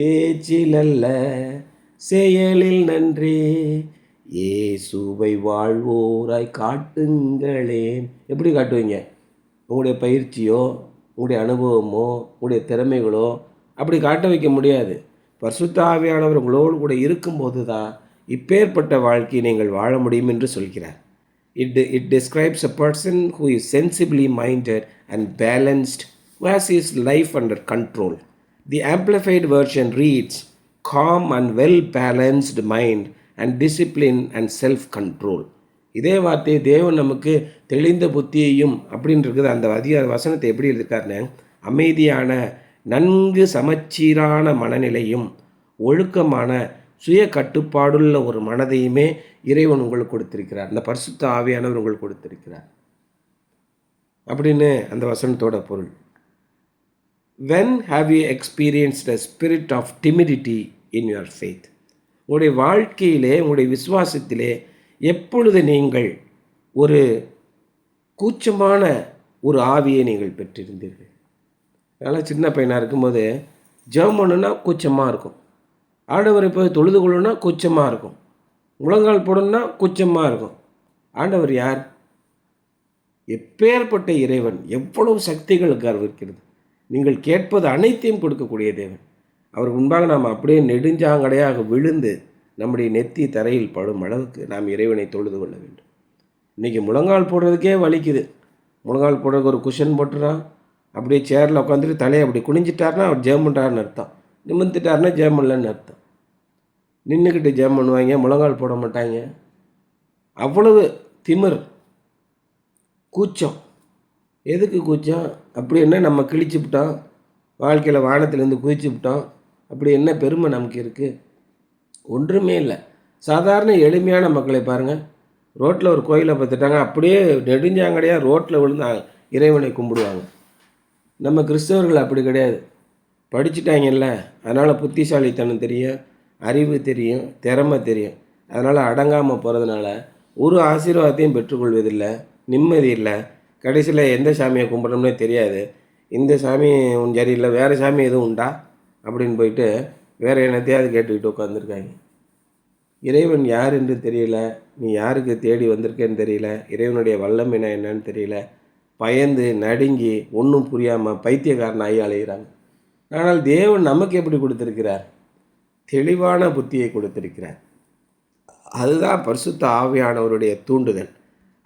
பேச்சில் அல்ல செயலில் நன்றி, இயேசுவை வாழ்வோராய் காட்டுங்களேன். எப்படி காட்டுவீங்க? உங்களுடைய பயிற்சியோ, உங்களுடைய அனுபவமோ, உங்களுடைய திறமைகளோ அப்படி காட்ட வைக்க முடியாது. பரிசுத்த ஆவியானவர் உங்களோடு கூட இருக்கும்போது தான் இப்பேற்பட்ட வாழ்க்கையை நீங்கள் வாழ முடியும் என்று சொல்கிறார். It describes a person who is sensibly minded and balanced, who has his life under control. The Amplified Version reads, calm and well-balanced mind and discipline and self-control. இதே வார்த்தை தேவன் நமக்கு தெளிந்த புத்தியையும் அப்படின்னு இருக்குது. அந்த வசனத்தை எப்படி எழுதியிருக்காருன்னு, அமைதியான நன்கு சமச்சீரான மனநிலையும் ஒழுக்கமான சுய கட்டுப்பாடுள்ள ஒரு மனதையுமே இறைவன் உங்களுக்கு கொடுத்திருக்கிறார். அந்த பரிசுத்த ஆவியானவர் உங்களுக்கு கொடுத்திருக்கிறார் அப்படின்னு அந்த வசனத்தோட பொருள். When have you experienced a spirit of timidity in your faith? உங்களுடைய வாழ்க்கையிலே, உங்களுடைய விசுவாசத்திலே எப்பொழுது நீங்கள் ஒரு கூச்சமான ஒரு ஆவியை நீங்கள் பெற்றிருந்தீர்கள்? அதனால் சின்ன பையனாக இருக்கும்போது ஜெபம் பண்ணுன்னா கூச்சமாக இருக்கும். ஆண்டவரை போய் தொழுது கொள்ளணும்னா கூச்சமாக இருக்கும். முழங்கால் போடணும்னா கூச்சமாக இருக்கும். ஆண்டவர் யார்? எப்பேற்பட்ட இறைவன்! எவ்வளவு சக்திகளுக்கு அவர் இருக்கிறது. நீங்கள் கேட்பது அனைத்தையும் கொடுக்கக்கூடிய தேவன். அவருக்கு முன்பாக நாம் அப்படியே நெடுஞ்சாங்கடையாக விழுந்து நம்முடைய நெத்தி தரையில் படும் அளவுக்கு நாம் இறைவனை தொழுது கொள்ள வேண்டும். இன்றைக்கி முழங்கால் போடுறதுக்கே வலிக்குது. முழங்கால் போடுறதுக்கு ஒரு குஷன் போட்டுறான். அப்படியே சேரில் உட்காந்துட்டு தலையை அப்படி குனிஞ்சிட்டாருன்னா அவர் ஜெபம் பண்ணுறாருன்னு அர்த்தம். நிமிர்ந்துட்டாருன்னா ஜெபம் பண்ணலன்னு அர்த்தம். நின்றுக்கிட்டு ஜெபம் பண்ணுவாங்க, முழங்கால் போட மாட்டாங்க. அவ்வளவு திமிர், கூச்சம். எதுக்கு கூச்சம்? அப்படி என்ன நம்ம கிழிச்சு விட்டோம்? வாழ்க்கையில் வானத்திலேருந்து குதிச்சு விட்டோம்? அப்படி என்ன பெருமை நமக்கு இருக்குது? ஒன்றுமே இல்லை. சாதாரண எளிமையான மக்களை பாருங்கள். ரோட்டில் ஒரு கோயிலை பார்த்துட்டாங்க, அப்படியே நெடுஞ்சாங்கடையாக ரோட்டில் விழுந்து இறைவனை கும்பிடுவாங்க. நம்ம கிறிஸ்தவர்கள் அப்படி கிடையாது. படிச்சுட்டாங்கல்ல, அதனால் புத்திசாலித்தனம் தெரியும், அறிவு தெரியும், திறமை தெரியும். அதனால் அடங்காமல் போகிறதுனால ஒரு ஆசீர்வாதத்தையும் பெற்றுக்கொள்வதில்லை, நிம்மதி இல்லை. கடைசியில் எந்த சாமியை கும்பிட்றோம்னே தெரியாது. இந்த சாமி சரியில்லை, வேறு சாமி எதுவும் உண்டா அப்படின்னு போயிட்டு வேறு என்னத்தையாவது கேட்டுக்கிட்டு உட்காந்துருக்காங்க. இறைவன் யார் என்று தெரியல, நீ யாருக்கு தேடி வந்திருக்கேன்னு தெரியல, இறைவனுடைய வல்லமைனா என்னன்னு தெரியல. பயந்து நடுங்கி ஒன்றும் புரியாமல் பைத்தியக்காரன் ஆகி அலைகிறாங்க. ஆனால் தேவன் நமக்கு எப்படி கொடுத்திருக்கிறார்? தெளிவான புத்தியை கொடுத்திருக்கிறார். அதுதான் பரிசுத்த ஆவியானவருடைய தூண்டுதல்.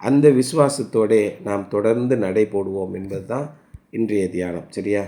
அந்த விசுவாசத்தோடே நாம் தொடர்ந்து நடை போடுவோம் என்பது தான் இன்றைய தியானம். சரியா?